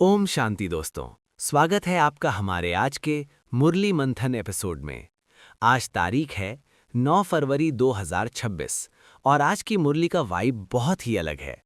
ओम शांति दोस्तों, स्वागत है आपका हमारे आज के मुरली मंथन एपिसोड में। आज तारीख है 9 फरवरी 2026 और आज की मुरली का वाइब बहुत ही अलग है।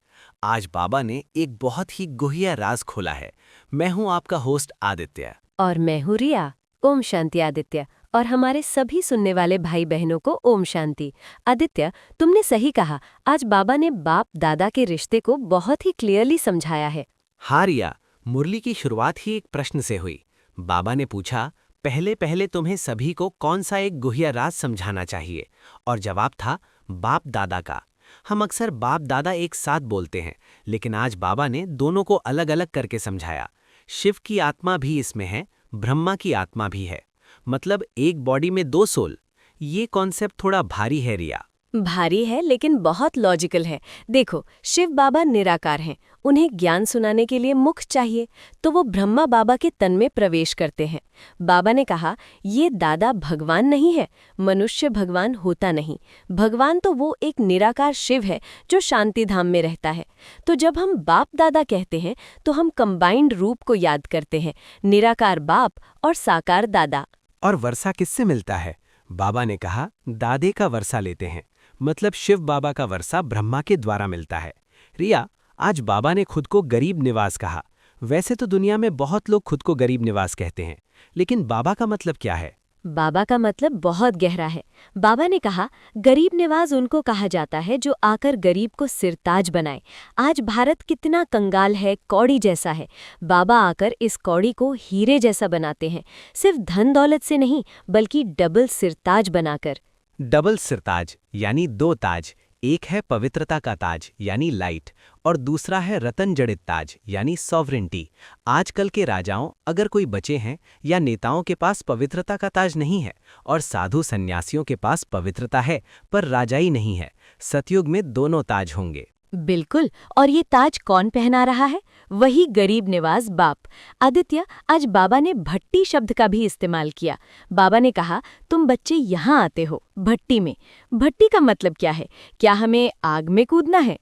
आज बाबा ने एक बहुत ही गुहिया राज खोला है। मैं हूं आपका होस्ट आदित्य। और मैं हूँ रिया। ओम शांति आदित्य। और हमारे सभी सुनने वाले भाई बहनों को ओम शांति। आदित्य, तुमने सही कहा, आज बाबा ने बाप दादा के रिश्ते को बहुत ही क्लियरली समझाया है। हाँ रिया, मुरली की शुरुआत ही एक प्रश्न से हुई। बाबा ने पूछा, पहले पहले तुम्हें सभी को कौन सा एक गुहिया राज समझाना चाहिए? और जवाब था बाप दादा का। हम अक्सर बाप दादा एक साथ बोलते हैं, लेकिन आज बाबा ने दोनों को अलग अलग करके समझाया। शिव की आत्मा भी इसमें है, ब्रह्मा की आत्मा भी है, मतलब एक बॉडी में दो सोल। ये कॉन्सेप्ट थोड़ा भारी है रिया। भारी है लेकिन बहुत लॉजिकल है। देखो, शिव बाबा निराकार हैं, उन्हें ज्ञान सुनाने के लिए मुख चाहिए, तो वो ब्रह्मा बाबा के तन में प्रवेश करते हैं। बाबा ने कहा, ये दादा भगवान नहीं है, मनुष्य भगवान होता नहीं। भगवान तो वो एक निराकार शिव है जो शांति धाम में रहता है। तो जब हम बाप दादा कहते हैं तो हम कंबाइंड रूप को याद करते हैं, निराकार बाप और साकार दादा। और वर्षा किससे मिलता है? बाबा ने कहा, दादे का वर्षा लेते हैं, मतलब शिव बाबा का वर्षा ब्रह्मा के द्वारा मिलता है। रिया, आज बाबा ने खुद को गरीब निवास कहा। वैसे तो दुनिया में बहुत लोग खुद को गरीब निवास कहते हैं, लेकिन बाबा का मतलब क्या है? बाबा का मतलब बहुत गहरा है। बाबा ने कहा, गरीब निवाज उनको कहा जाता है जो आकर गरीब को सिरताज बनाए। आज भारत कितना कंगाल है, कौड़ी जैसा है। बाबा आकर इस कौड़ी को हीरे जैसा बनाते हैं, सिर्फ धन दौलत से नहीं बल्कि डबल सिरताज बनाकर। डबल सिरताज यानी दो ताज। एक है पवित्रता का ताज यानी लाइट, और दूसरा है रतन जड़ित ताज यानी सॉवरेंटी। आजकल के राजाओं, अगर कोई बचे हैं, या नेताओं के पास पवित्रता का ताज नहीं है, और साधु सन्यासियों के पास पवित्रता है पर राजाई नहीं है, सतयुग में दोनों ताज होंगे। बिल्कुल, और ये ताज कौन पहना रहा है? वही गरीब निवाज बाप। आदित्य, आज बाबा ने भट्टी शब्द का भी इस्तेमाल किया। बाबा ने कहा, तुम बच्चे यहाँ आते हो भट्टी में। भट्टी का मतलब क्या है? क्या हमें आग में कूदना है?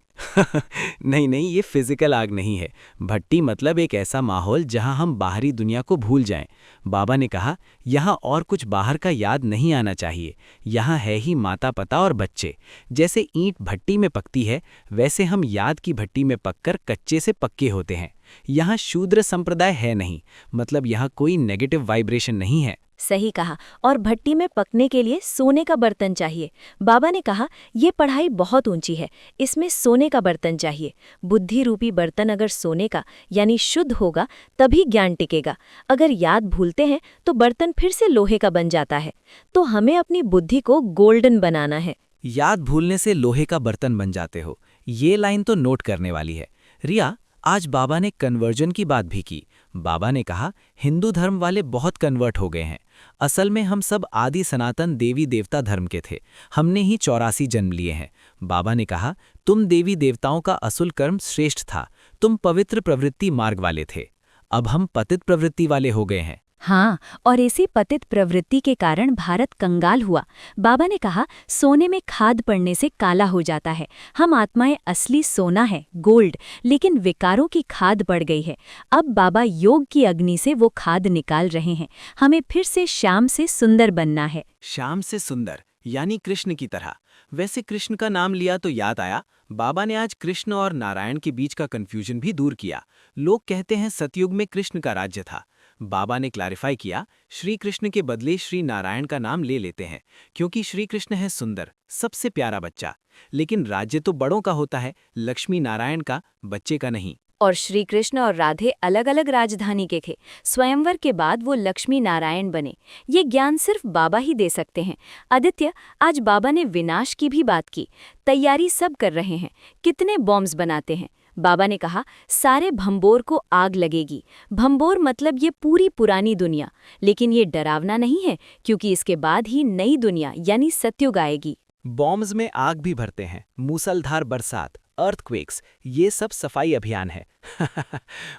नहीं नहीं, ये फिजिकल आग नहीं है। भट्टी मतलब एक ऐसा माहौल जहां हम बाहरी दुनिया को भूल जाएं। बाबा ने कहा, यहाँ और कुछ बाहर का याद नहीं आना चाहिए। यहाँ है ही माता पिता और बच्चे। जैसे ईंट भट्टी में पकती है, वैसे हम याद की भट्टी में पककर कच्चे से पक्के होते हैं। यहाँ शूद्र संप्रदाय है नहीं, मतलब यहाँ कोई नेगेटिव वाइब्रेशन नहीं है। सही कहा। और भट्टी में पकने के लिए सोने का बर्तन चाहिए। बाबा ने कहा, ये पढ़ाई बहुत ऊंची है, इसमें सोने का बर्तन चाहिए। बुद्धि रूपी बर्तन अगर सोने का यानी शुद्ध होगा तभी ज्ञान टिकेगा। अगर याद भूलते हैं तो बर्तन फिर से लोहे का बन जाता है। तो हमें अपनी बुद्धि को गोल्डन बनाना है। याद भूलने से लोहे का बर्तन बन जाते हो, ये लाइन तो नोट करने वाली है। रिया, आज बाबा ने कन्वर्जन की बात भी की। बाबा ने कहा, हिंदू धर्म वाले बहुत कन्वर्ट हो गए हैं। असल में हम सब आदि सनातन देवी देवता धर्म के थे। हमने ही 84 जन्म लिए हैं। बाबा ने कहा, तुम देवी देवताओं का असुल कर्म श्रेष्ठ था, तुम पवित्र प्रवृत्ति मार्ग वाले थे। अब हम पतित प्रवृत्ति वाले हो गए हैं। हाँ, और इसी पतित प्रवृत्ति के कारण भारत कंगाल हुआ। बाबा ने कहा, सोने में खाद पड़ने से काला हो जाता है। हम आत्माएं असली सोना है, गोल्ड, लेकिन विकारों की खाद पड़ गई है। अब बाबा योग की अग्नि से वो खाद निकाल रहे हैं। हमें फिर से श्याम से सुंदर बनना है। श्याम से सुंदर यानी कृष्ण की तरह। वैसे कृष्ण का नाम लिया तो याद आया, बाबा ने आज कृष्ण और नारायण के बीच का कंफ्यूजन भी दूर किया। लोग कहते हैं सतयुग में कृष्ण का राज्य था। बाबा ने क्लैरिफाई किया, श्री कृष्ण के बदले श्री नारायण का नाम ले लेते हैं, क्योंकि श्री कृष्ण है सुंदर, सबसे प्यारा बच्चा। लेकिन राज्य तो बड़ों का होता है, लक्ष्मी नारायण का, बच्चे का नहीं। और श्री कृष्ण और राधे अलग अलग राजधानी के थे। स्वयंवर के बाद वो लक्ष्मी नारायण बने। ये ज्ञान सिर्फ बाबा ही दे सकते हैं। आदित्य, आज बाबा ने विनाश की भी बात की। तैयारी सब कर रहे हैं, कितने बॉम्ब्स बनाते हैं। बाबा ने कहा, सारे भंबोर को आग लगेगी। भंबोर मतलब ये पूरी पुरानी दुनिया, लेकिन ये डरावना नहीं है, क्योंकि इसके बाद ही नई दुनिया यानी सतयुग आएगी। बॉम्ब्स में आग भी भरते हैं, मूसलधार बरसात, अर्थक्वेक्स, ये सब सफाई अभियान है।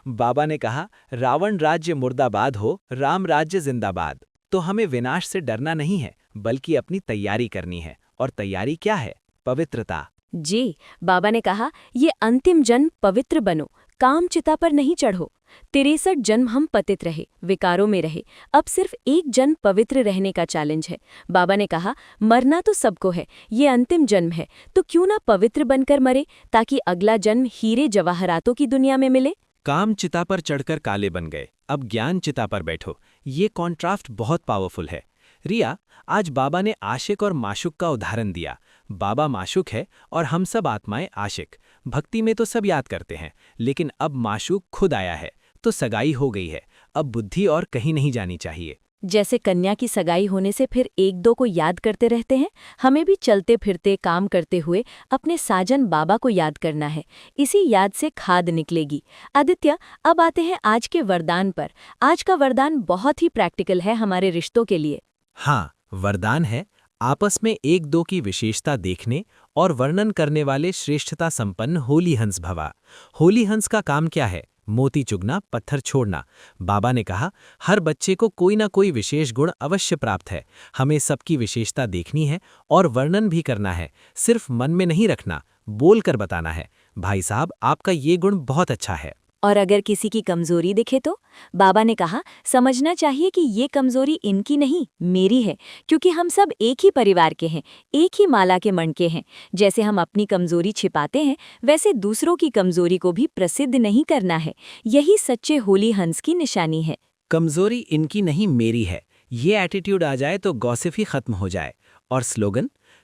बाबा ने कहा, रावण राज्य मुर्दाबाद हो, राम राज्य जिंदाबाद। तो हमें विनाश से डरना नहीं है, बल्कि अपनी तैयारी करनी है। और तैयारी क्या है? पवित्रता। जी, बाबा ने कहा, ये अंतिम जन्म पवित्र बनो, काम चिता पर नहीं चढ़ो। 63 जन्म हम पतित रहे, विकारों में रहे, अब सिर्फ एक जन्म पवित्र रहने का चैलेंज है। बाबा ने कहा, मरना तो सबको है, ये अंतिम जन्म है, तो क्यों ना पवित्र बनकर मरे, ताकि अगला जन्म हीरे जवाहरातों की दुनिया में मिले। काम चिता पर चढ़कर काले बन गए, अब ज्ञान चिता पर बैठो। ये कॉन्ट्रास्ट बहुत पावरफुल है। रिया, आज बाबा ने आशिक और माशुक का उदाहरण दिया। बाबा माशुक है और हम सब आत्माएं आशिक। भक्ति में तो सब याद करते हैं, लेकिन अब माशुक खुद आया है, तो सगाई हो गई है। अब बुद्धि और कहीं नहीं जानी चाहिए। जैसे कन्या की सगाई होने से फिर एक दो को याद करते रहते हैं, हमें भी चलते फिरते काम करते हुए अपने साजन बाबा को याद करना है। इसी याद से खाद निकलेगी। आदित्य, अब आते हैं आज के वरदान पर। आज का वरदान बहुत ही प्रैक्टिकल है हमारे रिश्तों के लिए। हाँ, वरदान है आपस में एक दो की विशेषता देखने और वर्णन करने वाले श्रेष्ठता संपन्न होली हंस भवा। होली हंस का काम क्या है? मोती चुगना, पत्थर छोड़ना। बाबा ने कहा, हर बच्चे को कोई ना कोई विशेष गुण अवश्य प्राप्त है। हमें सबकी विशेषता देखनी है और वर्णन भी करना है। सिर्फ मन में नहीं रखना, बोलकर बताना है, भाई साहब आपका ये गुण बहुत अच्छा है। और अगर किसी की कमजोरी दिखे तो बाबा ने कहा, समझना चाहिए कि ये कमजोरी इनकी नहीं, मेरी है, क्योंकि हम सब एक ही परिवार के हैं, एक ही माला के मणके हैं। जैसे हम अपनी कमजोरी छिपाते हैं, वैसे दूसरों की कमजोरी को भी प्रसिद्ध नहीं करना है। यही सच्चे होली हंस की निशानी है। कमजोरी इनकी नहीं, मेरी है। ये एटीट्यूड आ जाए तो गॉसिप ही खत्म हो जाए। और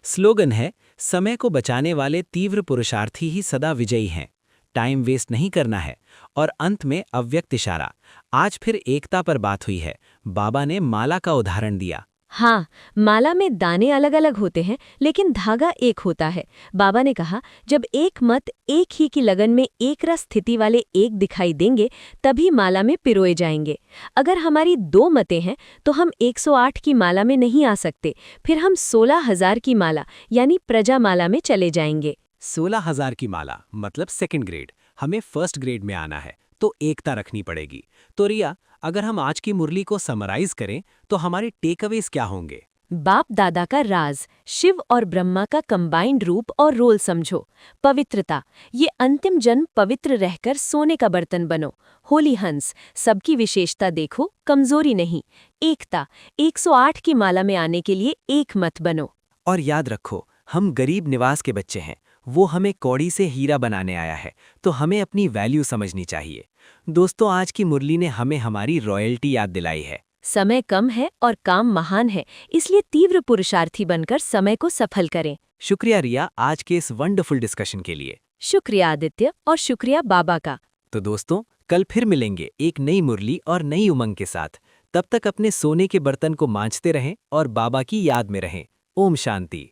स्लोगन है, समय को बचाने वाले तीव्र पुरुषार्थी ही सदा विजयी हैं। टाइम वेस्ट नहीं करना है। और अंत में अव्यक्त इशारा। आज फिर एकता पर बात हुई है। बाबा ने माला का उदाहरण दिया। हाँ, माला में दाने अलग अलग होते हैं, लेकिन धागा एक होता है। बाबा ने कहा, जब एक मत एक ही की लगन में एक रस स्थिति वाले एक दिखाई देंगे, तभी माला में पिरोए जाएंगे। अगर हमारी दो मतें हैं, तो हम 108 की माला में नहीं आ सकते, फिर हम 16,000 की माला यानी प्रजा माला में चले जाएंगे। 16,000 की माला मतलब सेकंड ग्रेड, हमें फर्स्ट ग्रेड में आना है, तो एकता रखनी पड़ेगी। तो रिया, अगर हम आज की मुरली को समराइज करें तो हमारे टेकअवेज क्या होंगे? बाप दादा का राज, शिव और ब्रह्मा का कंबाइंड रूप और रोल समझो। पवित्रता, ये अंतिम जन्म पवित्र रहकर सोने का बर्तन बनो। होली हंस, सबकी विशेषता देखो, कमजोरी नहीं। एकता, 108 की माला में आने के लिए एक मत बनो। और याद रखो, हम गरीब निवास के बच्चे हैं, वो हमें कौड़ी से हीरा बनाने आया है, तो हमें अपनी वैल्यू समझनी चाहिए। दोस्तों, आज की मुरली ने हमें हमारी रॉयल्टी याद दिलाई है। समय कम है और काम महान है, इसलिए तीव्र पुरुषार्थी बनकर समय को सफल करें। शुक्रिया रिया, आज के इस वंडरफुल डिस्कशन के लिए। शुक्रिया आदित्य, और शुक्रिया बाबा का। तो दोस्तों, कल फिर मिलेंगे एक नई मुरली और नई उमंग के साथ। तब तक अपने सोने के बर्तन को मांजते रहें और बाबा की याद में रहें। ओम शांति।